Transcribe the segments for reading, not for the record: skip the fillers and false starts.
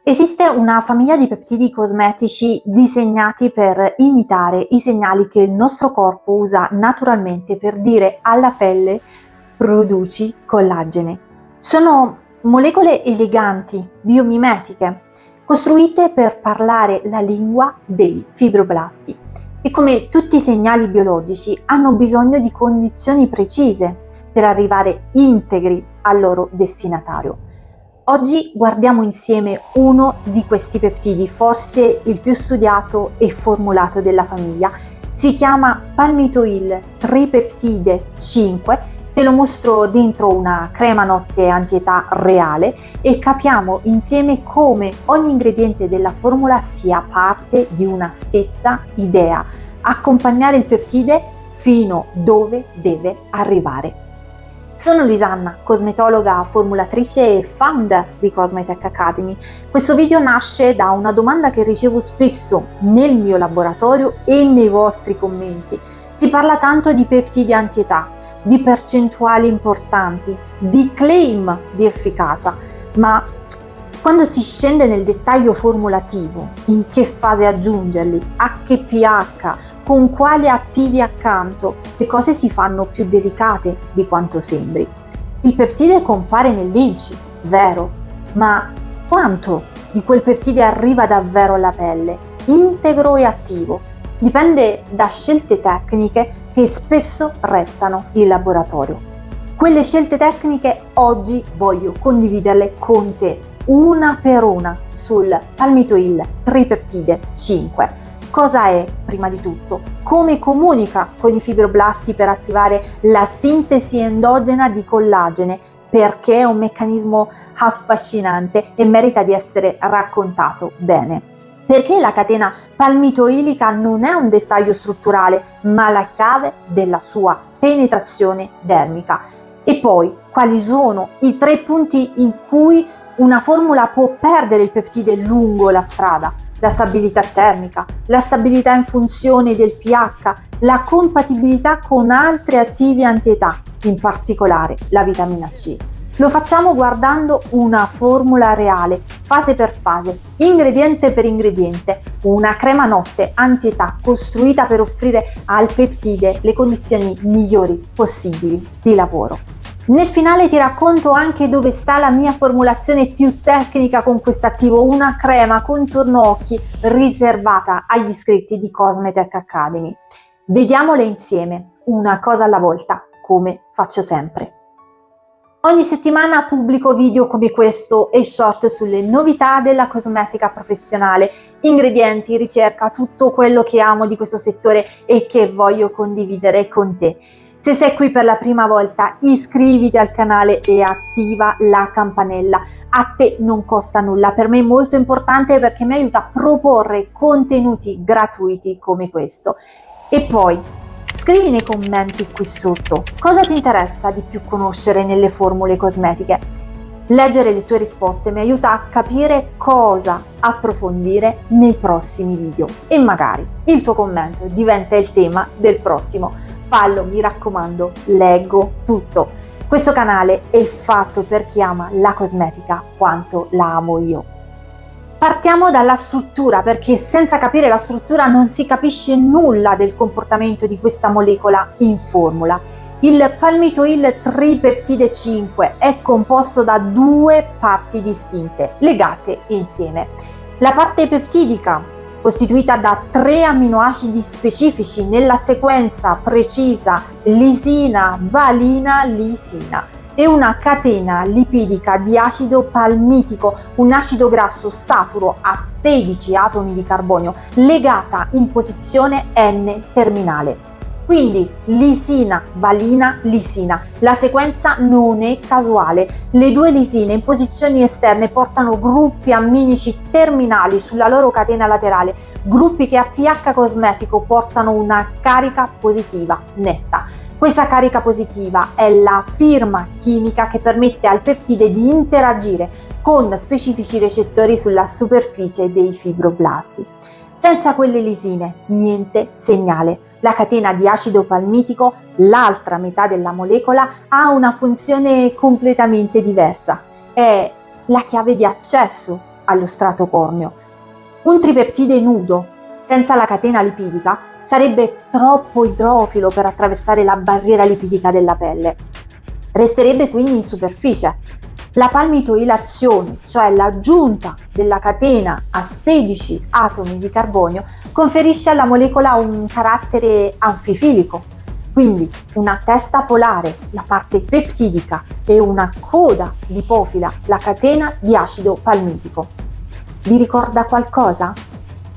Esiste una famiglia di peptidi cosmetici disegnati per imitare i segnali che il nostro corpo usa naturalmente per dire alla pelle produci collagene. Sono molecole eleganti, biomimetiche, costruite per parlare la lingua dei fibroblasti e come tutti i segnali biologici hanno bisogno di condizioni precise per arrivare integri al loro destinatario. Oggi guardiamo insieme uno di questi peptidi, forse il più studiato e formulato della famiglia. Si chiama palmitoil tripeptide 5, te lo mostro dentro una crema notte antietà reale e capiamo insieme come ogni ingrediente della formula sia parte di una stessa idea, accompagnare il peptide fino dove deve arrivare. Sono Lisanna, cosmetologa formulatrice e founder di Cosmetech Academy. Questo video nasce da una domanda che ricevo spesso nel mio laboratorio e nei vostri commenti. Si parla tanto di peptidi antietà, di percentuali importanti, di claim di efficacia, ma quando si scende nel dettaglio formulativo, in che fase aggiungerli, a che pH, con quali attivi accanto, le cose si fanno più delicate di quanto sembri. Il peptide compare nell'INCI, vero, ma quanto di quel peptide arriva davvero alla pelle, integro e attivo? Dipende da scelte tecniche che spesso restano in laboratorio. Quelle scelte tecniche oggi voglio condividerle con te, una per una, sul palmitoil tripeptide 5. Cosa è, prima di tutto? Come comunica con i fibroblasti per attivare la sintesi endogena di collagene? Perché è un meccanismo affascinante e merita di essere raccontato bene. Perché la catena palmitoilica non è un dettaglio strutturale, ma la chiave della sua penetrazione dermica. E poi, quali sono i 3 punti in cui una formula può perdere il peptide lungo la strada? La stabilità termica, la stabilità in funzione del pH, la compatibilità con altri attivi antietà, in particolare la vitamina C. Lo facciamo guardando una formula reale, fase per fase, ingrediente per ingrediente, una crema notte antietà costruita per offrire al peptide le condizioni migliori possibili di lavoro. Nel finale ti racconto anche dove sta la mia formulazione più tecnica con questo attivo, una crema contorno occhi riservata agli iscritti di Cosmetech Academy. Vediamole insieme, una cosa alla volta, come faccio sempre. Ogni settimana pubblico video come questo e short sulle novità della cosmetica professionale, ingredienti, ricerca, tutto quello che amo di questo settore e che voglio condividere con te. Se sei qui per la prima volta, iscriviti al canale e attiva la campanella. A te non costa nulla, per me è molto importante perché mi aiuta a proporre contenuti gratuiti come questo. E poi, scrivi nei commenti qui sotto cosa ti interessa di più conoscere nelle formule cosmetiche. Leggere le tue risposte mi aiuta a capire cosa approfondire nei prossimi video e magari il tuo commento diventa il tema del prossimo. Fallo, mi raccomando, leggo tutto. Questo canale è fatto per chi ama la cosmetica quanto la amo io. Partiamo dalla struttura, perché senza capire la struttura non si capisce nulla del comportamento di questa molecola in formula. Il palmitoil tripeptide 5 è composto da 2 parti distinte, legate insieme. La parte peptidica, costituita da 3 amminoacidi specifici nella sequenza precisa lisina, valina, lisina, e una catena lipidica di acido palmitico, un acido grasso saturo a 16 atomi di carbonio, legata in posizione N terminale. Quindi lisina, valina, lisina. La sequenza non è casuale. Le 2 lisine in posizioni esterne portano gruppi amminici terminali sulla loro catena laterale, gruppi che a pH cosmetico portano una carica positiva netta. Questa carica positiva è la firma chimica che permette al peptide di interagire con specifici recettori sulla superficie dei fibroblasti. Senza quelle lisine, niente segnale. La catena di acido palmitico, l'altra metà della molecola, ha una funzione completamente diversa. È la chiave di accesso allo strato corneo. Un tripeptide nudo, senza la catena lipidica, sarebbe troppo idrofilo per attraversare la barriera lipidica della pelle. Resterebbe quindi in superficie. La palmitoilazione, cioè l'aggiunta della catena a 16 atomi di carbonio, conferisce alla molecola un carattere anfifilico, quindi una testa polare, la parte peptidica, e una coda lipofila, la catena di acido palmitico. Vi ricorda qualcosa?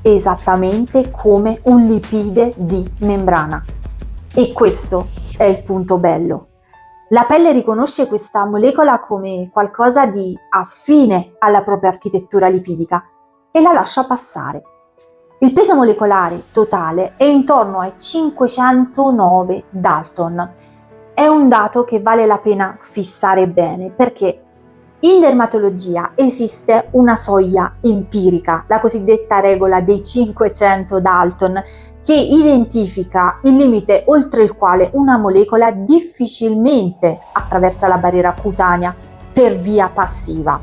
Esattamente come un lipide di membrana. E questo è il punto bello. La pelle riconosce questa molecola come qualcosa di affine alla propria architettura lipidica e la lascia passare. Il peso molecolare totale è intorno ai 509 Dalton. È un dato che vale la pena fissare bene perché in dermatologia esiste una soglia empirica, la cosiddetta regola dei 500 Dalton, che identifica il limite oltre il quale una molecola difficilmente attraversa la barriera cutanea per via passiva.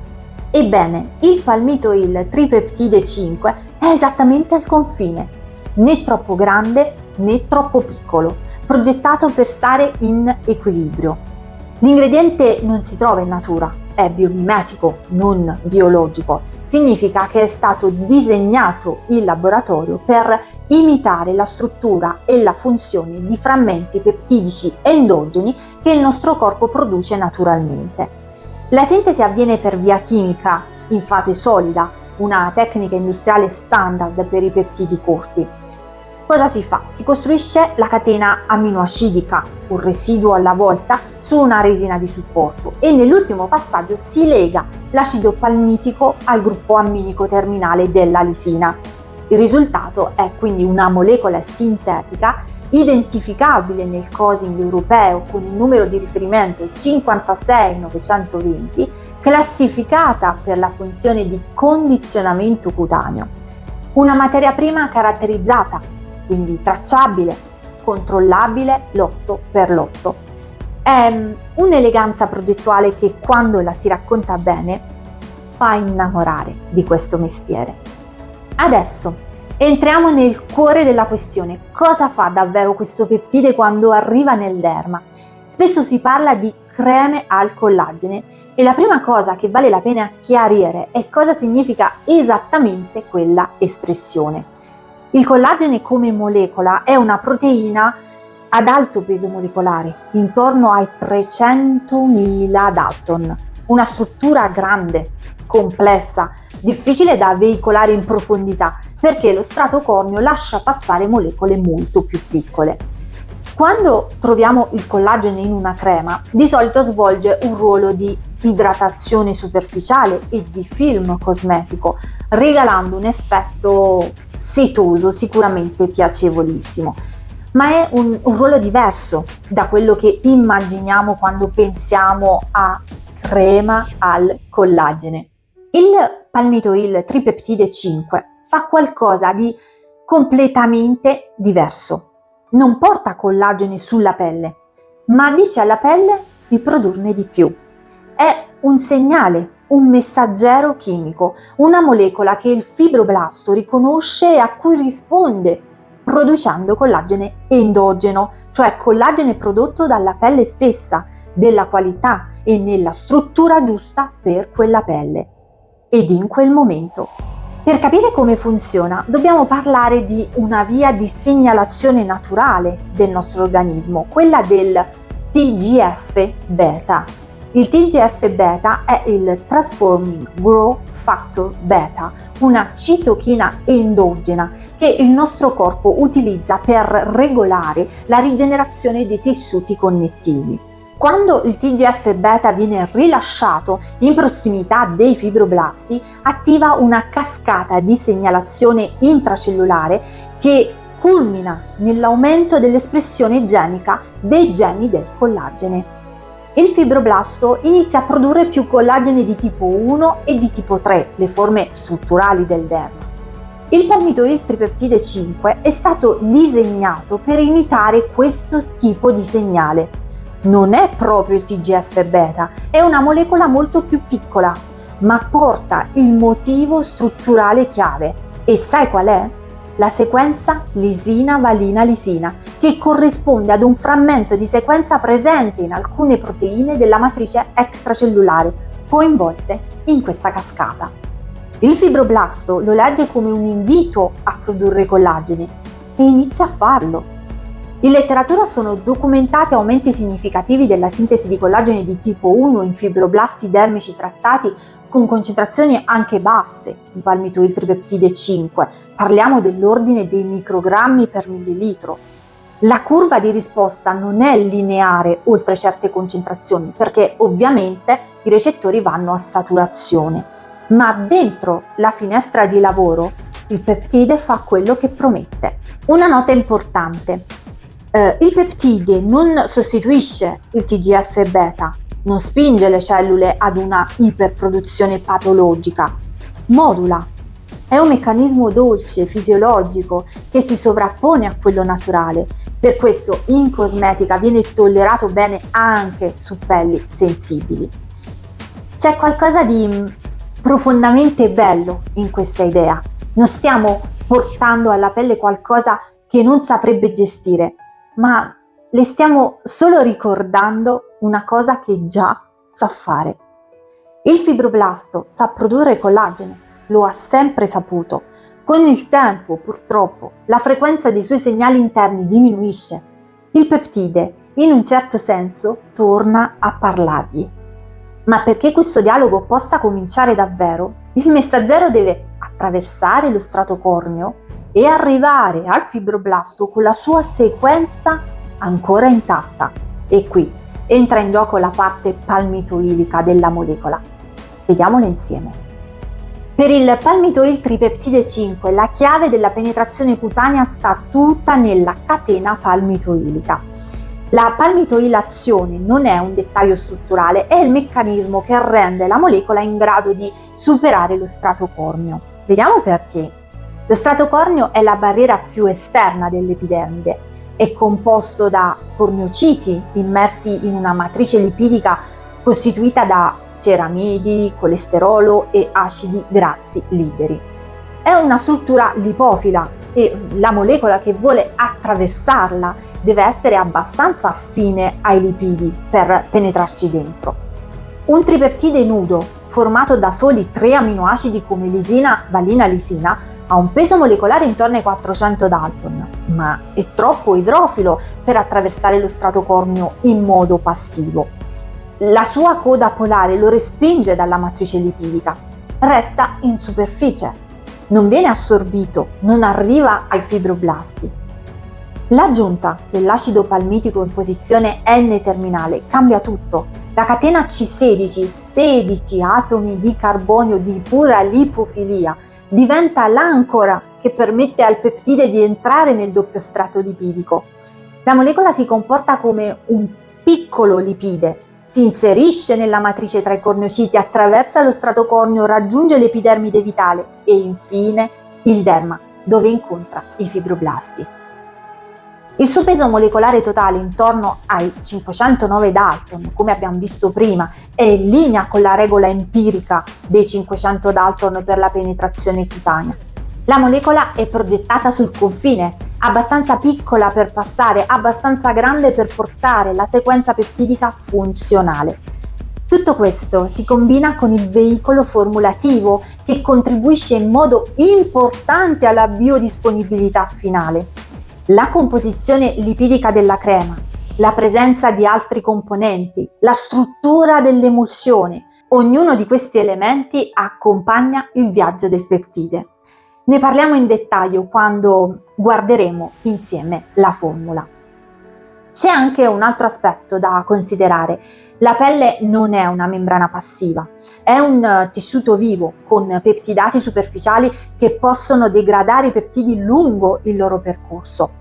Ebbene, il palmitoil tripeptide 5 è esattamente al confine, né troppo grande né troppo piccolo, progettato per stare in equilibrio. L'ingrediente non si trova in natura, è biomimetico, non biologico. Significa che è stato disegnato in laboratorio per imitare la struttura e la funzione di frammenti peptidici endogeni che il nostro corpo produce naturalmente. La sintesi avviene per via chimica in fase solida, una tecnica industriale standard per i peptidi corti. Cosa si fa? Si costruisce la catena aminoacidica, un residuo alla volta, su una resina di supporto e nell'ultimo passaggio si lega l'acido palmitico al gruppo amminico terminale della lisina. Il risultato è quindi una molecola sintetica identificabile nel cosing europeo con il numero di riferimento 56920, classificata per la funzione di condizionamento cutaneo. Una materia prima caratterizzata, quindi tracciabile, controllabile lotto per lotto. È un'eleganza progettuale che quando la si racconta bene fa innamorare di questo mestiere. Adesso entriamo nel cuore della questione. Cosa fa davvero questo peptide quando arriva nel derma? Spesso si parla di creme al collagene e la prima cosa che vale la pena chiarire è cosa significa esattamente quella espressione. Il collagene come molecola è una proteina ad alto peso molecolare, intorno ai 300.000 Dalton, una struttura grande, complessa, difficile da veicolare in profondità perché lo strato corneo lascia passare molecole molto più piccole. Quando troviamo il collagene in una crema, di solito svolge un ruolo di idratazione superficiale e di film cosmetico, regalando un effetto setoso sicuramente piacevolissimo. Ma è un ruolo diverso da quello che immaginiamo quando pensiamo a crema al collagene. Il palmitoil tripeptide 5 fa qualcosa di completamente diverso. Non porta collagene sulla pelle, ma dice alla pelle di produrne di più. È un segnale, un messaggero chimico, una molecola che il fibroblasto riconosce e a cui risponde, producendo collagene endogeno, cioè collagene prodotto dalla pelle stessa, della qualità e nella struttura giusta per quella pelle. Ed in quel momento. Per capire come funziona, dobbiamo parlare di una via di segnalazione naturale del nostro organismo, quella del TGF-beta. Il TGF-beta è il Transforming Growth Factor Beta, una citochina endogena che il nostro corpo utilizza per regolare la rigenerazione dei tessuti connettivi. Quando il TGF-beta viene rilasciato in prossimità dei fibroblasti, attiva una cascata di segnalazione intracellulare che culmina nell'aumento dell'espressione genica dei geni del collagene. Il fibroblasto inizia a produrre più collagene di tipo 1 e di tipo 3, le forme strutturali del derma. Il palmitoil tripeptide 5 è stato disegnato per imitare questo tipo di segnale. Non è proprio il TGF-beta, è una molecola molto più piccola, ma porta il motivo strutturale chiave. E sai qual è? La sequenza lisina-valina-lisina, che corrisponde ad un frammento di sequenza presente in alcune proteine della matrice extracellulare, coinvolte in questa cascata. Il fibroblasto lo legge come un invito a produrre collagene e inizia a farlo. In letteratura sono documentati aumenti significativi della sintesi di collagene di tipo 1 in fibroblasti dermici trattati con concentrazioni anche basse di palmitoil tripeptide 5, parliamo dell'ordine dei microgrammi per millilitro. La curva di risposta non è lineare oltre certe concentrazioni, perché ovviamente i recettori vanno a saturazione, ma dentro la finestra di lavoro il peptide fa quello che promette. Una nota importante: il peptide non sostituisce il TGF-beta, non spinge le cellule ad una iperproduzione patologica, modula. È un meccanismo dolce, fisiologico, che si sovrappone a quello naturale. Per questo in cosmetica viene tollerato bene anche su pelli sensibili. C'è qualcosa di profondamente bello in questa idea. Non stiamo portando alla pelle qualcosa che non saprebbe gestire, ma le stiamo solo ricordando una cosa che già sa fare. Il fibroblasto sa produrre collagene, lo ha sempre saputo. Con il tempo, purtroppo, la frequenza dei suoi segnali interni diminuisce. Il peptide, in un certo senso, torna a parlargli. Ma perché questo dialogo possa cominciare davvero, il messaggero deve attraversare lo strato corneo e arrivare al fibroblasto con la sua sequenza ancora intatta. E qui entra in gioco la parte palmitoilica della molecola. Vediamola insieme. Per il palmitoil tripeptide 5 la chiave della penetrazione cutanea sta tutta nella catena palmitoilica. La palmitoilazione non è un dettaglio strutturale, è il meccanismo che rende la molecola in grado di superare lo strato corneo. Vediamo perché. Lo strato corneo è la barriera più esterna dell'epidermide. È composto da corneociti immersi in una matrice lipidica costituita da ceramidi, colesterolo e acidi grassi liberi. È una struttura lipofila e la molecola che vuole attraversarla deve essere abbastanza affine ai lipidi per penetrarci dentro. Un tripeptide nudo, formato da soli 3 aminoacidi come lisina, valina, lisina, ha un peso molecolare intorno ai 400 Dalton, ma è troppo idrofilo per attraversare lo strato corneo in modo passivo. La sua coda polare lo respinge dalla matrice lipidica, resta in superficie, non viene assorbito, non arriva ai fibroblasti. L'aggiunta dell'acido palmitico in posizione N-terminale cambia tutto. La catena C16, 16 atomi di carbonio di pura lipofilia, diventa l'ancora che permette al peptide di entrare nel doppio strato lipidico. La molecola si comporta come un piccolo lipide, si inserisce nella matrice tra i corneociti, attraversa lo strato corneo, raggiunge l'epidermide vitale e infine il derma, dove incontra i fibroblasti. Il suo peso molecolare totale, intorno ai 509 Dalton, come abbiamo visto prima, è in linea con la regola empirica dei 500 Dalton per la penetrazione cutanea. La molecola è progettata sul confine, abbastanza piccola per passare, abbastanza grande per portare la sequenza peptidica funzionale. Tutto questo si combina con il veicolo formulativo che contribuisce in modo importante alla biodisponibilità finale. La composizione lipidica della crema, la presenza di altri componenti, la struttura dell'emulsione, ognuno di questi elementi accompagna il viaggio del peptide. Ne parliamo in dettaglio quando guarderemo insieme la formula. C'è anche un altro aspetto da considerare. La pelle non è una membrana passiva, è un tessuto vivo con peptidasi superficiali che possono degradare i peptidi lungo il loro percorso.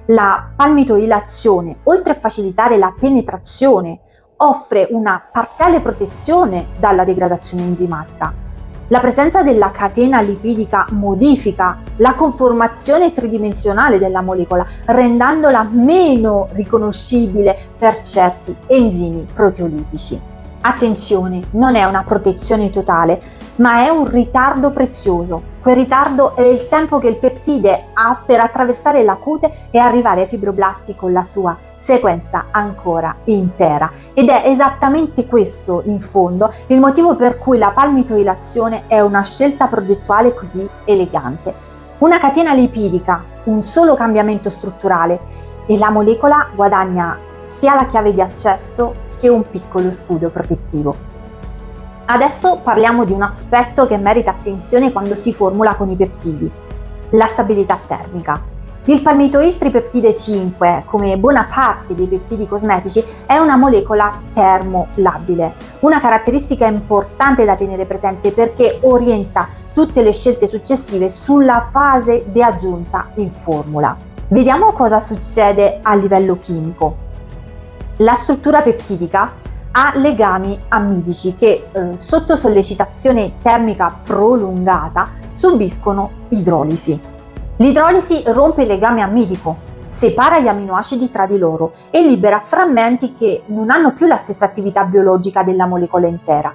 La palmitoilazione, oltre a facilitare la penetrazione, offre una parziale protezione dalla degradazione enzimatica. La presenza della catena lipidica modifica la conformazione tridimensionale della molecola, rendendola meno riconoscibile per certi enzimi proteolitici. Attenzione, non è una protezione totale, ma è un ritardo prezioso. Quel ritardo è il tempo che il peptide ha per attraversare la cute e arrivare ai fibroblasti con la sua sequenza ancora intera. Ed è esattamente questo, in fondo, il motivo per cui la palmitoilazione è una scelta progettuale così elegante. Una catena lipidica, un solo cambiamento strutturale e la molecola guadagna sia la chiave di accesso che un piccolo scudo protettivo. Adesso parliamo di un aspetto che merita attenzione quando si formula con i peptidi: la stabilità termica. Il palmitoil tripeptide 5, come buona parte dei peptidi cosmetici, è una molecola termolabile, una caratteristica importante da tenere presente perché orienta tutte le scelte successive sulla fase di aggiunta in formula. Vediamo cosa succede a livello chimico. La struttura peptidica ha legami ammidici che sotto sollecitazione termica prolungata subiscono idrolisi. L'idrolisi rompe il legame ammidico, separa gli aminoacidi tra di loro e libera frammenti che non hanno più la stessa attività biologica della molecola intera.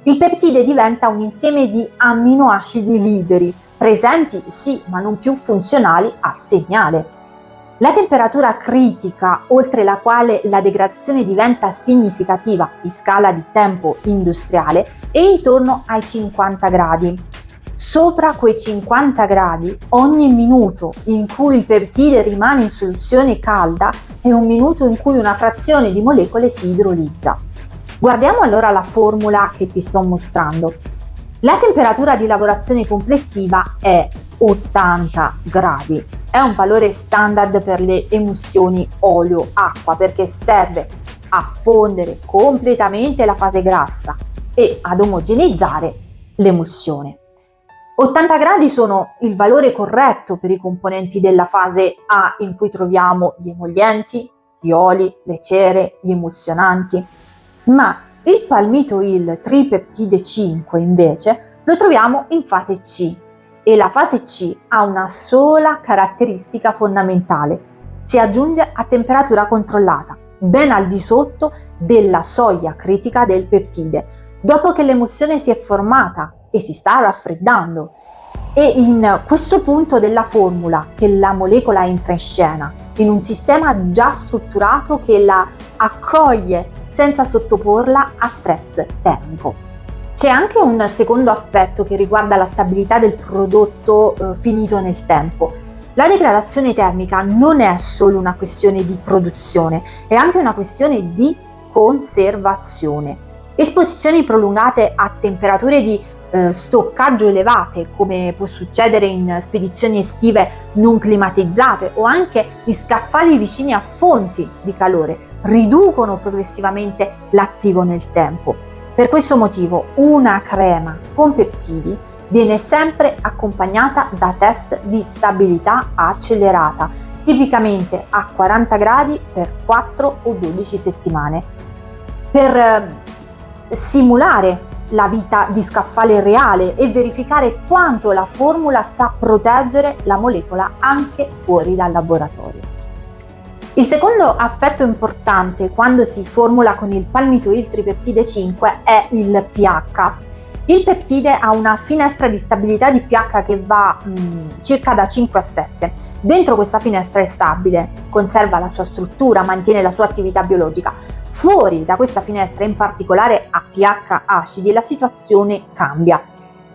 Il peptide diventa un insieme di amminoacidi liberi, presenti sì, ma non più funzionali al segnale. La temperatura critica, oltre la quale la degradazione diventa significativa in scala di tempo industriale, è intorno ai 50 gradi. Sopra quei 50 gradi, ogni minuto in cui il peptide rimane in soluzione calda è un minuto in cui una frazione di molecole si idrolizza. Guardiamo allora la formula che ti sto mostrando. La temperatura di lavorazione complessiva è 80 gradi. È un valore standard per le emulsioni olio-acqua perché serve a fondere completamente la fase grassa e ad omogeneizzare l'emulsione. 80 gradi sono il valore corretto per i componenti della fase A in cui troviamo gli emollienti, gli oli, le cere, gli emulsionanti, ma il palmitoil tripeptide 5 invece lo troviamo in fase C. E la fase C ha una sola caratteristica fondamentale: si aggiunge a temperatura controllata, ben al di sotto della soglia critica del peptide, dopo che l'emulsione si è formata e si sta raffreddando. È in questo punto della formula che la molecola entra in scena, in un sistema già strutturato che la accoglie senza sottoporla a stress termico. C'è anche un secondo aspetto che riguarda la stabilità del prodotto finito nel tempo. La degradazione termica non è solo una questione di produzione, è anche una questione di conservazione. Esposizioni prolungate a temperature di stoccaggio elevate, come può succedere in spedizioni estive non climatizzate o anche in scaffali vicini a fonti di calore, riducono progressivamente l'attivo nel tempo. Per questo motivo una crema con peptidi viene sempre accompagnata da test di stabilità accelerata, tipicamente a 40 gradi per 4 o 12 settimane, per simulare la vita di scaffale reale e verificare quanto la formula sa proteggere la molecola anche fuori dal laboratorio. Il secondo aspetto importante quando si formula con il palmitoil tripeptide 5 è il pH. Il peptide ha una finestra di stabilità di pH che va circa da 5 a 7. Dentro questa finestra è stabile, conserva la sua struttura, mantiene la sua attività biologica. Fuori da questa finestra, in particolare a pH acidi, la situazione cambia.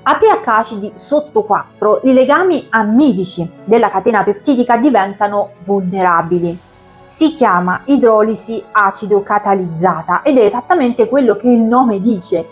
A pH acidi sotto 4, i legami ammidici della catena peptidica diventano vulnerabili. Si chiama idrolisi acido catalizzata ed è esattamente quello che il nome dice,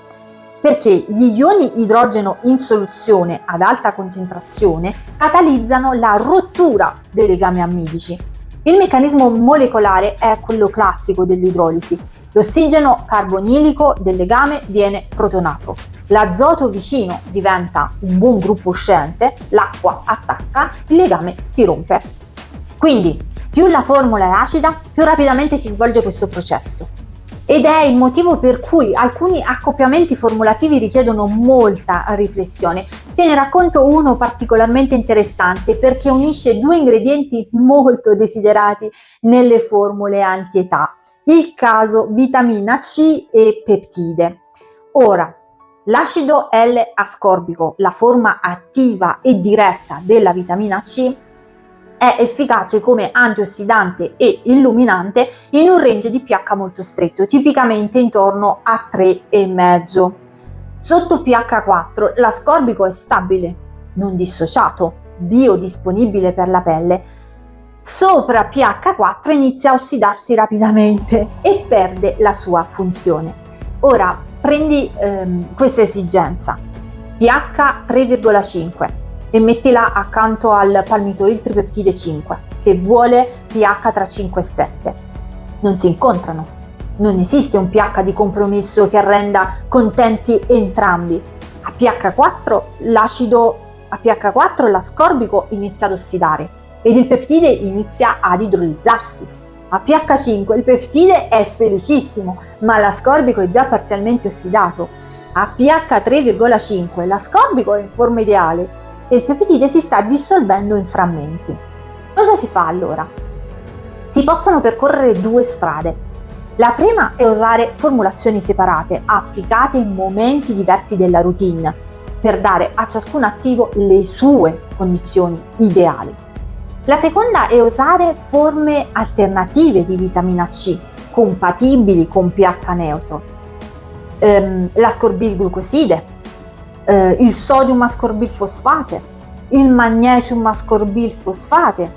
perché gli ioni idrogeno in soluzione ad alta concentrazione catalizzano la rottura dei legami ammidici. Il meccanismo molecolare è quello classico dell'idrolisi. L'ossigeno carbonilico del legame viene protonato, l'azoto vicino diventa un buon gruppo uscente, l'acqua attacca, il legame si rompe. Quindi più la formula è acida, più rapidamente si svolge questo processo. ed è il motivo per cui alcuni accoppiamenti formulativi richiedono molta riflessione. Te ne racconto uno particolarmente interessante perché unisce due ingredienti molto desiderati nelle formule anti-età, il caso vitamina C e peptide. Ora, l'acido L-ascorbico, la forma attiva e diretta della vitamina C, è efficace come antiossidante e illuminante in un range di pH molto stretto, tipicamente intorno a 3,5. Sotto pH 4 l'ascorbico è stabile, non dissociato, biodisponibile per la pelle. Sopra pH 4 inizia a ossidarsi rapidamente e perde la sua funzione. Ora prendi questa esigenza, pH 3,5 e mettila accanto al palmitoil tripeptide 5 che vuole pH tra 5 e 7. Non si incontrano, non esiste un pH di compromesso che renda contenti entrambi. A pH 4 l'ascorbico inizia ad ossidare ed il peptide inizia ad idrolizzarsi. A pH 5 il peptide è felicissimo, ma l'ascorbico è già parzialmente ossidato. A pH 3,5 l'ascorbico è in forma ideale e il peptide si sta dissolvendo in frammenti. Cosa si fa allora? Si possono percorrere due strade. La prima è usare formulazioni separate, applicate in momenti diversi della routine, per dare a ciascun attivo le sue condizioni ideali. La seconda è usare forme alternative di vitamina C, compatibili con pH neutro. L'ascorbil glucoside, il sodium ascorbil fosfate, il magnesium ascorbil fosfate,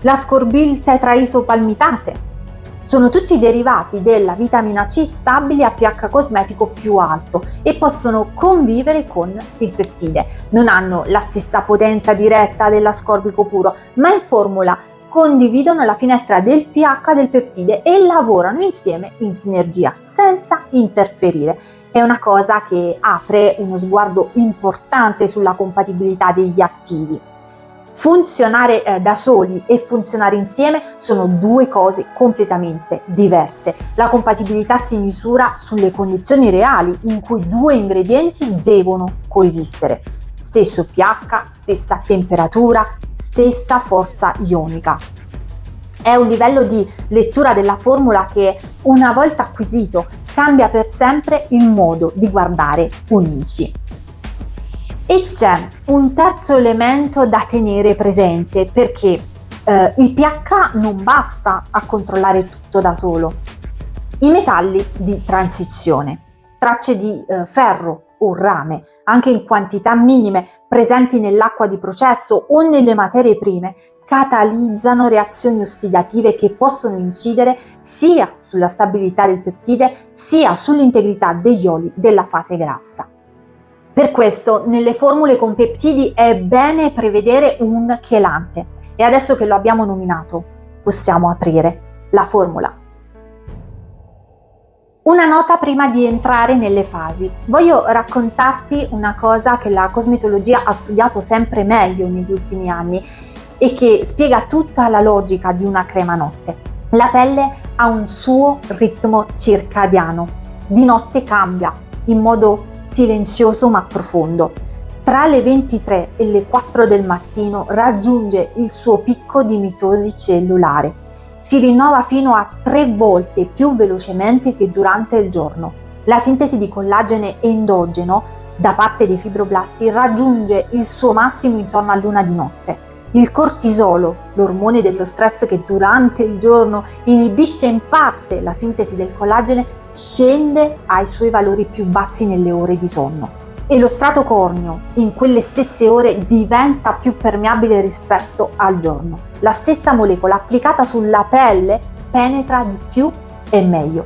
l'ascorbil tetraisopalmitate. Sono tutti derivati della vitamina C stabili a pH cosmetico più alto e possono convivere con il peptide. Non hanno la stessa potenza diretta dell'ascorbico puro, ma in formula condividono la finestra del pH del peptide e lavorano insieme in sinergia, senza interferire. È una cosa che apre uno sguardo importante sulla compatibilità degli attivi. Funzionare da soli e funzionare insieme sono due cose completamente diverse. La compatibilità si misura sulle condizioni reali in cui due ingredienti devono coesistere. Stesso pH, stessa temperatura, stessa forza ionica. È un livello di lettura della formula che, una volta acquisito, cambia per sempre il modo di guardare un INCI. E c'è un terzo elemento da tenere presente perché il pH non basta a controllare tutto da solo. I metalli di transizione, tracce di ferro o rame, anche in quantità minime, presenti nell'acqua di processo o nelle materie prime, catalizzano reazioni ossidative che possono incidere sia sulla stabilità del peptide sia sull'integrità degli oli della fase grassa. Per questo nelle formule con peptidi è bene prevedere un chelante e adesso che lo abbiamo nominato possiamo aprire la formula. Una nota prima di entrare nelle fasi. Voglio raccontarti una cosa che la cosmetologia ha studiato sempre meglio negli ultimi anni e che spiega tutta la logica di una crema notte. La pelle ha un suo ritmo circadiano. Di notte cambia in modo silenzioso ma profondo. Tra le 23 e le 4 del mattino raggiunge il suo picco di mitosi cellulare. Si rinnova fino a 3 volte più velocemente che durante il giorno. La sintesi di collagene endogeno da parte dei fibroblasti raggiunge il suo massimo intorno a luna di notte. Il cortisolo, l'ormone dello stress che durante il giorno inibisce in parte la sintesi del collagene, scende ai suoi valori più bassi nelle ore di sonno e lo strato corneo in quelle stesse ore diventa più permeabile rispetto al giorno. La stessa molecola applicata sulla pelle penetra di più e meglio.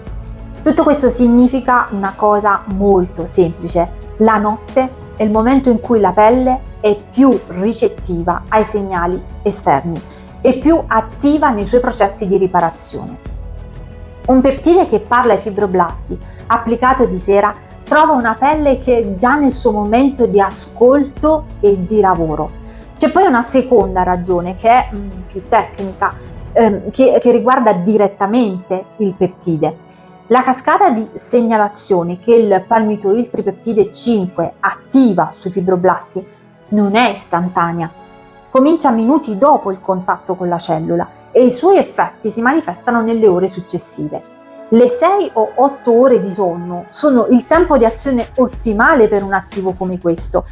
Tutto questo significa una cosa molto semplice: la notte è il momento in cui la pelle è più ricettiva ai segnali esterni e più attiva nei suoi processi di riparazione. Un peptide che parla ai fibroblasti, applicato di sera, trova una pelle che è già nel suo momento di ascolto e di lavoro. C'è poi una seconda ragione che è più tecnica, che riguarda direttamente il peptide. La cascata di segnalazione che il palmitoil tripeptide 5 attiva sui fibroblasti non è istantanea, comincia minuti dopo il contatto con la cellula e i suoi effetti si manifestano nelle ore successive. Le 6 o 8 ore di sonno sono il tempo di azione ottimale per un attivo come questo.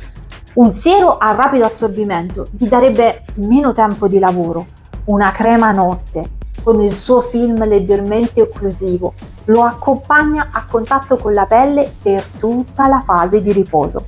Un siero a rapido assorbimento gli darebbe meno tempo di lavoro. Una crema notte con il suo film leggermente occlusivo lo accompagna a contatto con la pelle per tutta la fase di riposo.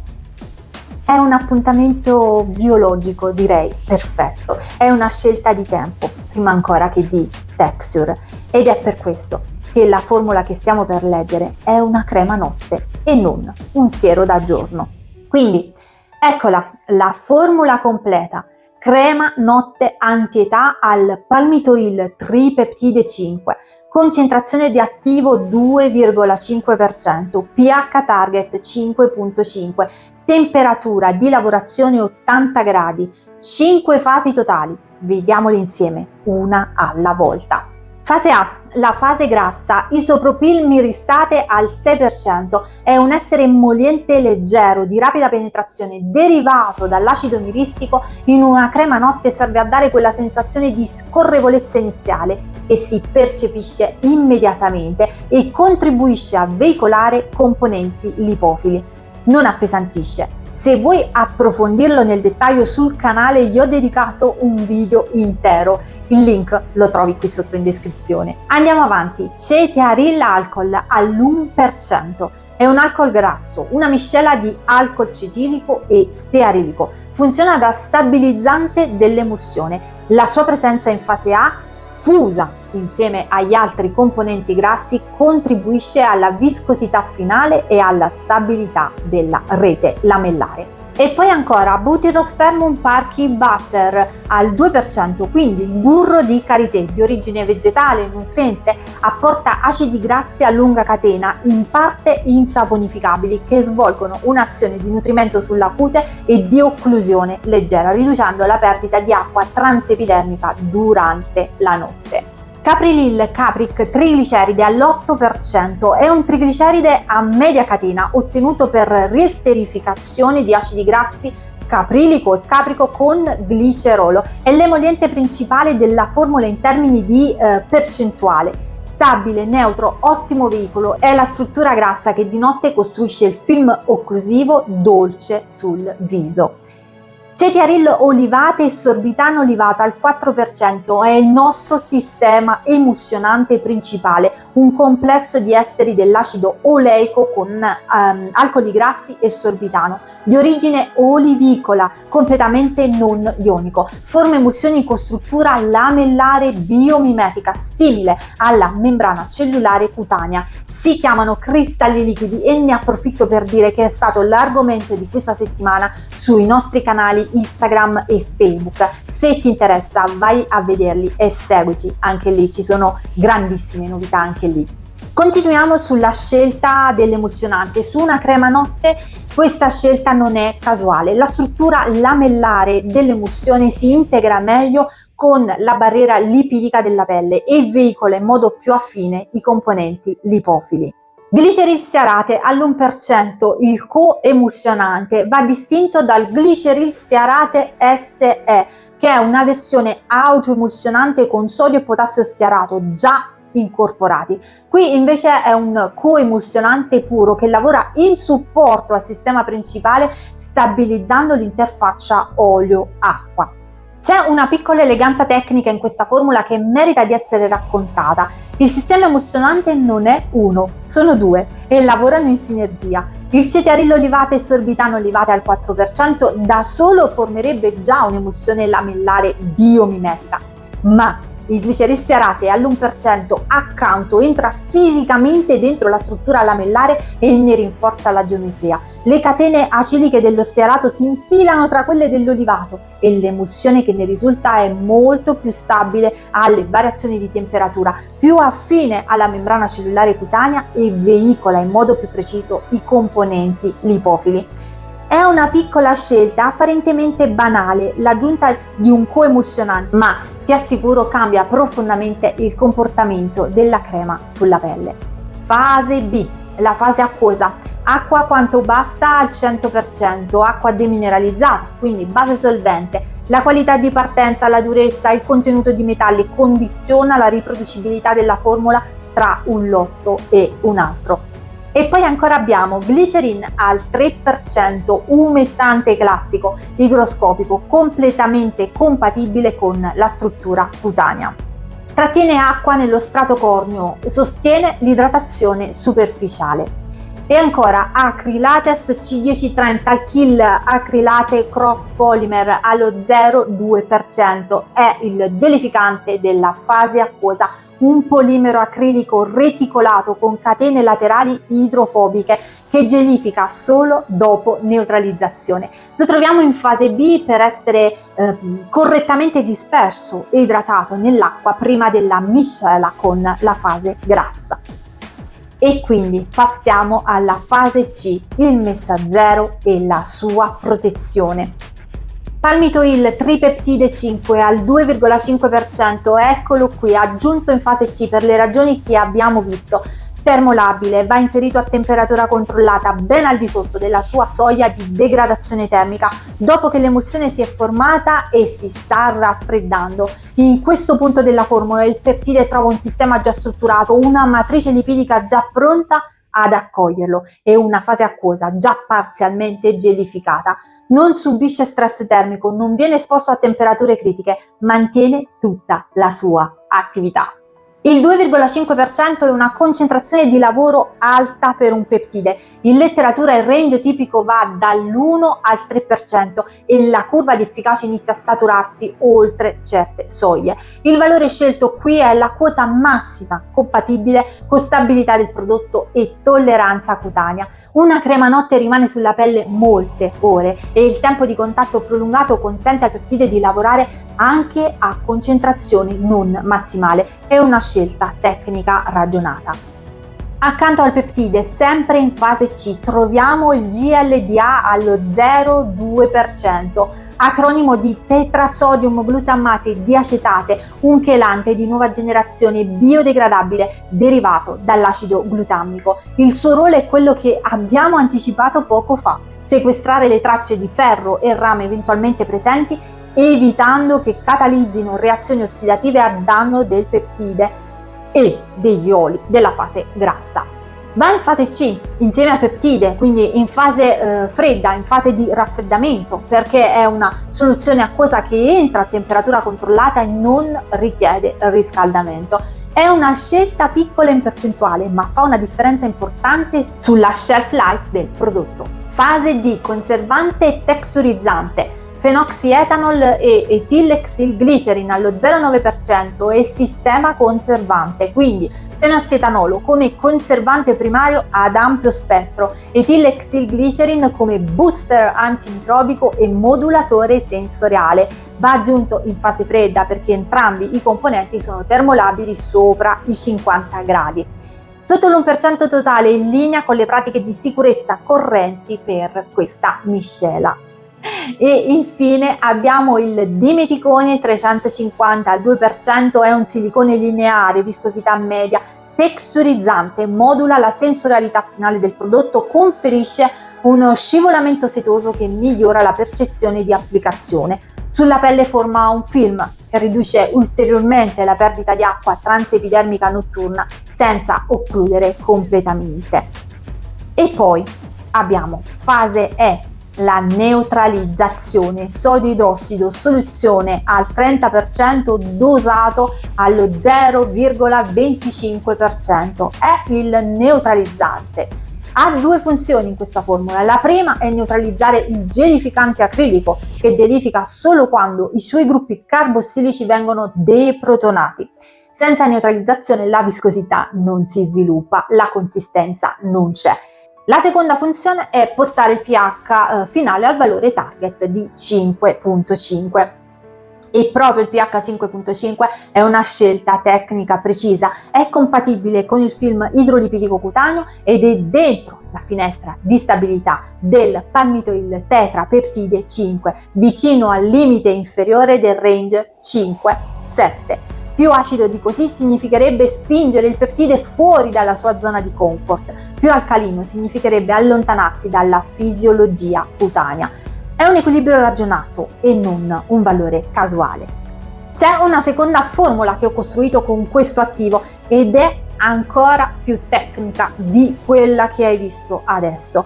È un appuntamento biologico, direi, perfetto. È una scelta di tempo, prima ancora che di texture, ed è per questo che la formula che stiamo per leggere è una crema notte e non un siero da giorno. Quindi, eccola, la formula completa. Crema notte antietà al palmitoil tripeptide 5, concentrazione di attivo 2,5%, pH target 5,5, temperatura di lavorazione 80 gradi, 5 fasi totali. Vediamole insieme, una alla volta. Fase A, la fase grassa, isopropilmiristate al 6%, è un essere emoliente leggero di rapida penetrazione derivato dall'acido miristico. In una crema notte serve a dare quella sensazione di scorrevolezza iniziale che si percepisce immediatamente e contribuisce a veicolare componenti lipofili. Non appesantisce. Se vuoi approfondirlo nel dettaglio sul canale, gli ho dedicato un video intero. Il link lo trovi qui sotto in descrizione. Andiamo avanti. Cetearyl alcol all'1%. È un alcol grasso, una miscela di alcol cetilico e stearilico. Funziona da stabilizzante dell'emulsione. La sua presenza in fase A, fusa insieme agli altri componenti grassi, contribuisce alla viscosità finale e alla stabilità della rete lamellare. E poi ancora Butyrospermum parkii butter al 2%, quindi il burro di karité di origine vegetale nutriente, apporta acidi grassi a lunga catena, in parte insaponificabili, che svolgono un'azione di nutrimento sulla cute e di occlusione leggera, riducendo la perdita di acqua transepidermica durante la notte. Caprylyl Capric trigliceride all'8%, è un trigliceride a media catena ottenuto per riesterificazione di acidi grassi caprilico e caprico con glicerolo. È l'emoliente principale della formula in termini di percentuale. Stabile, neutro, ottimo veicolo, è la struttura grassa che di notte costruisce il film occlusivo dolce sul viso. Cetearyl olivate e sorbitano olivata al 4% è il nostro sistema emulsionante principale, un complesso di esteri dell'acido oleico con alcoli grassi e sorbitano, di origine olivicola, completamente non ionico. Forma emulsioni con struttura lamellare biomimetica, simile alla membrana cellulare cutanea. Si chiamano cristalli liquidi e ne approfitto per dire che è stato l'argomento di questa settimana sui nostri canali Instagram e Facebook. Se ti interessa vai a vederli e seguici, anche lì ci sono grandissime novità anche lì. Continuiamo sulla scelta dell'emulsionante. Su una crema notte questa scelta non è casuale. La struttura lamellare dell'emulsione si integra meglio con la barriera lipidica della pelle e veicola in modo più affine i componenti lipofili. Gliceril stearate all'1%, il coemulsionante, va distinto dal gliceril stearate SE, che è una versione autoemulsionante con sodio e potassio stearato già incorporati. Qui invece è un coemulsionante puro che lavora in supporto al sistema principale, stabilizzando l'interfaccia olio-acqua. C'è una piccola eleganza tecnica in questa formula che merita di essere raccontata. Il sistema emulsionante non è uno, sono due e lavorano in sinergia. Il cetearyl olivate e sorbitano olivate al 4% da solo formerebbe già un'emulsione lamellare biomimetica, ma il gliceril stearate all'1% accanto entra fisicamente dentro la struttura lamellare e ne rinforza la geometria. Le catene acidiche dello stearato si infilano tra quelle dell'olivato e l'emulsione che ne risulta è molto più stabile alle variazioni di temperatura, più affine alla membrana cellulare cutanea e veicola in modo più preciso i componenti lipofili. È una piccola scelta apparentemente banale, l'aggiunta di un coemulsionante, ma ti assicuro cambia profondamente il comportamento della crema sulla pelle. Fase B, la fase acquosa. Acqua quanto basta al 100%, acqua demineralizzata, quindi base solvente. La qualità di partenza, la durezza, il contenuto di metalli condiziona la riproducibilità della formula tra un lotto e un altro. E poi ancora abbiamo Glycerin al 3%, umettante classico, igroscopico, completamente compatibile con la struttura cutanea. Trattiene acqua nello strato corneo, sostiene l'idratazione superficiale. E ancora Acrilates C1030 alkyl acrilate cross polymer allo 0,2%, è il gelificante della fase acquosa, un polimero acrilico reticolato con catene laterali idrofobiche che gelifica solo dopo neutralizzazione. Lo troviamo in fase B per essere correttamente disperso e idratato nell'acqua prima della miscela con la fase grassa. E quindi passiamo alla fase C, il messaggero e la sua protezione. Palmitoil tripeptide 5 al 2,5%, eccolo qui, aggiunto in fase C per le ragioni che abbiamo visto. Termolabile, va inserito a temperatura controllata ben al di sotto della sua soglia di degradazione termica dopo che l'emulsione si è formata e si sta raffreddando. In questo punto della formula il peptide trova un sistema già strutturato, una matrice lipidica già pronta ad accoglierlo e una fase acquosa già parzialmente gelificata. Non subisce stress termico, non viene esposto a temperature critiche, mantiene tutta la sua attività. Il 2,5% è una concentrazione di lavoro alta per un peptide. In letteratura il range tipico va dall'1 al 3% e la curva di efficacia inizia a saturarsi oltre certe soglie. Il valore scelto qui è la quota massima compatibile con stabilità del prodotto e tolleranza cutanea. Una crema notte rimane sulla pelle molte ore e il tempo di contatto prolungato consente al peptide di lavorare anche a concentrazioni non massimale. È una scelta tecnica ragionata. Accanto al peptide, sempre in fase C, troviamo il GLDA allo 0,2%, acronimo di tetrasodium glutammate diacetate, un chelante di nuova generazione biodegradabile derivato dall'acido glutammico. Il suo ruolo è quello che abbiamo anticipato poco fa: sequestrare le tracce di ferro e rame eventualmente presenti, evitando che catalizzino reazioni ossidative a danno del peptide e degli oli della fase grassa. Va in fase C insieme al peptide, quindi in fase fredda, in fase di raffreddamento, perché è una soluzione acquosa che entra a temperatura controllata e non richiede riscaldamento. È una scelta piccola in percentuale, ma fa una differenza importante sulla shelf life del prodotto. Fase D, conservante e texturizzante. Fenoxietanol e etilexilglicerin allo 0,9% e sistema conservante, quindi fenossietanolo come conservante primario ad ampio spettro, etilexilglicerin come booster antimicrobico e modulatore sensoriale. Va aggiunto in fase fredda perché entrambi i componenti sono termolabili sopra i 50 gradi. Sotto l'1% totale, in linea con le pratiche di sicurezza correnti per questa miscela. E infine abbiamo il dimeticone 350 al 2%, è un silicone lineare, viscosità media, texturizzante, modula la sensorialità finale del prodotto, conferisce uno scivolamento setoso che migliora la percezione di applicazione. Sulla pelle forma un film che riduce ulteriormente la perdita di acqua transepidermica notturna senza occludere completamente. E poi abbiamo fase E, la neutralizzazione, sodio idrossido, soluzione al 30% dosato allo 0,25%, è il neutralizzante. Ha due funzioni in questa formula. La prima è neutralizzare il gelificante acrilico, che gelifica solo quando i suoi gruppi carbossilici vengono deprotonati. Senza neutralizzazione la viscosità non si sviluppa, la consistenza non c'è. La seconda funzione è portare il pH finale al valore target di 5,5 e proprio il pH 5,5 è una scelta tecnica precisa, è compatibile con il film idrolipidico cutaneo ed è dentro la finestra di stabilità del palmitoil tetrapeptide 5, vicino al limite inferiore del range 5-7. Più acido di così significherebbe spingere il peptide fuori dalla sua zona di comfort, più alcalino significherebbe allontanarsi dalla fisiologia cutanea. È un equilibrio ragionato e non un valore casuale. C'è una seconda formula che ho costruito con questo attivo ed è ancora più tecnica di quella che hai visto adesso.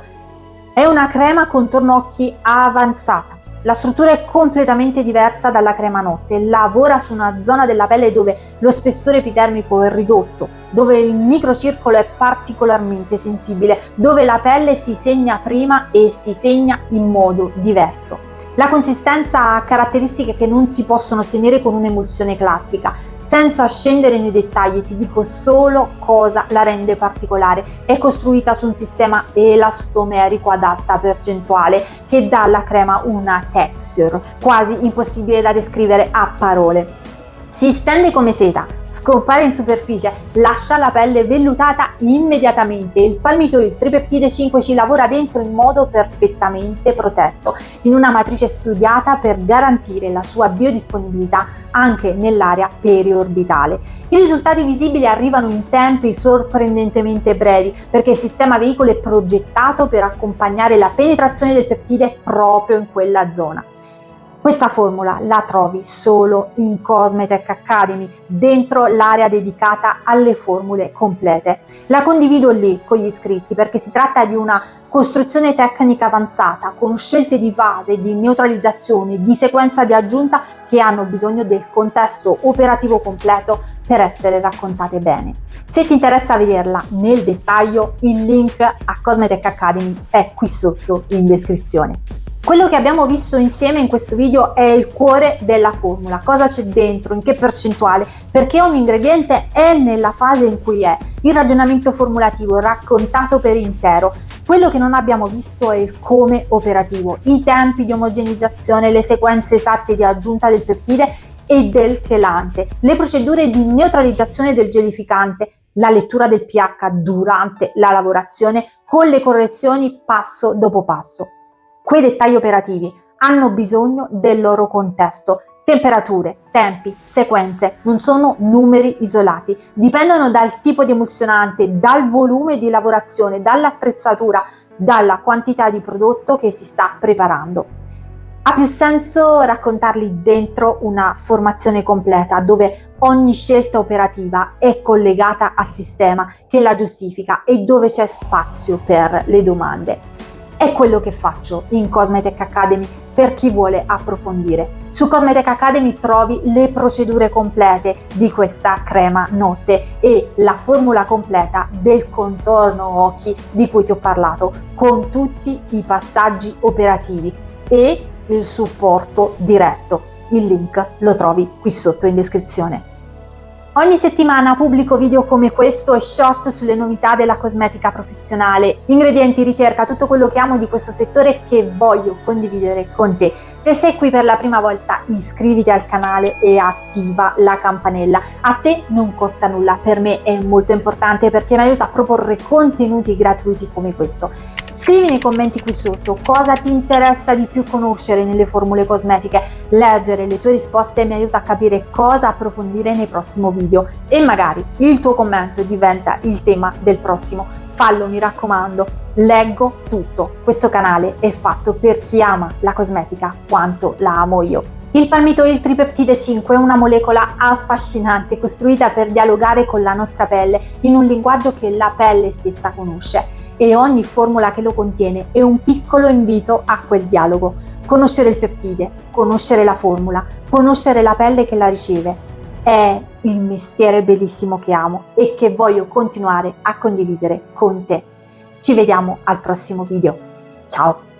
È una crema contorno occhi avanzata. La struttura è completamente diversa dalla crema notte, lavora su una zona della pelle dove lo spessore epidermico è ridotto, dove il microcircolo è particolarmente sensibile, dove la pelle si segna prima e si segna in modo diverso. La consistenza ha caratteristiche che non si possono ottenere con un'emulsione classica. Senza scendere nei dettagli ti dico solo cosa la rende particolare. È costruita su un sistema elastomerico ad alta percentuale che dà alla crema una texture quasi impossibile da descrivere a parole. Si stende come seta, scompare in superficie, lascia la pelle vellutata immediatamente. Il Palmitoyl Tripeptide 5 ci lavora dentro in modo perfettamente protetto, in una matrice studiata per garantire la sua biodisponibilità anche nell'area periorbitale. I risultati visibili arrivano in tempi sorprendentemente brevi perché il sistema veicolo è progettato per accompagnare la penetrazione del peptide proprio in quella zona. Questa formula la trovi solo in Cosmetech Academy, dentro l'area dedicata alle formule complete. La condivido lì con gli iscritti perché si tratta di una costruzione tecnica avanzata con scelte di fase, di neutralizzazione, di sequenza di aggiunta che hanno bisogno del contesto operativo completo per essere raccontate bene. Se ti interessa vederla nel dettaglio, il link a Cosmetech Academy è qui sotto in descrizione. Quello che abbiamo visto insieme in questo video è il cuore della formula, cosa c'è dentro, in che percentuale, perché ogni ingrediente è nella fase in cui è, il ragionamento formulativo raccontato per intero. Quello che non abbiamo visto è il come operativo, i tempi di omogenizzazione, le sequenze esatte di aggiunta del peptide e del chelante, le procedure di neutralizzazione del gelificante, la lettura del pH durante la lavorazione con le correzioni passo dopo passo. Quei dettagli operativi hanno bisogno del loro contesto. Temperature, tempi, sequenze non sono numeri isolati, dipendono dal tipo di emulsionante, dal volume di lavorazione, dall'attrezzatura, dalla quantità di prodotto che si sta preparando. Ha più senso raccontarli dentro una formazione completa dove ogni scelta operativa è collegata al sistema che la giustifica e dove c'è spazio per le domande. È quello che faccio in Cosmetech Academy per chi vuole approfondire. Su Cosmetech Academy trovi le procedure complete di questa crema notte e la formula completa del contorno occhi di cui ti ho parlato, con tutti i passaggi operativi e il supporto diretto. Il link lo trovi qui sotto in descrizione. Ogni settimana pubblico video come questo e short sulle novità della cosmetica professionale, ingredienti, ricerca, tutto quello che amo di questo settore che voglio condividere con te. Se sei qui per la prima volta iscriviti al canale e attiva la campanella. A te non costa nulla, per me è molto importante perché mi aiuta a proporre contenuti gratuiti come questo. Scrivi nei commenti qui sotto cosa ti interessa di più conoscere nelle formule cosmetiche. Leggere le tue risposte mi aiuta a capire cosa approfondire nei prossimi video e magari il tuo commento diventa il tema del prossimo. Fallo, mi raccomando, leggo tutto. Questo canale è fatto per chi ama la cosmetica quanto la amo io. Il Palmitoyl Tripeptide 5 è una molecola affascinante costruita per dialogare con la nostra pelle in un linguaggio che la pelle stessa conosce. E ogni formula che lo contiene è un piccolo invito a quel dialogo. Conoscere il peptide, conoscere la formula, conoscere la pelle che la riceve. È il mestiere bellissimo che amo e che voglio continuare a condividere con te. Ci vediamo al prossimo video. Ciao!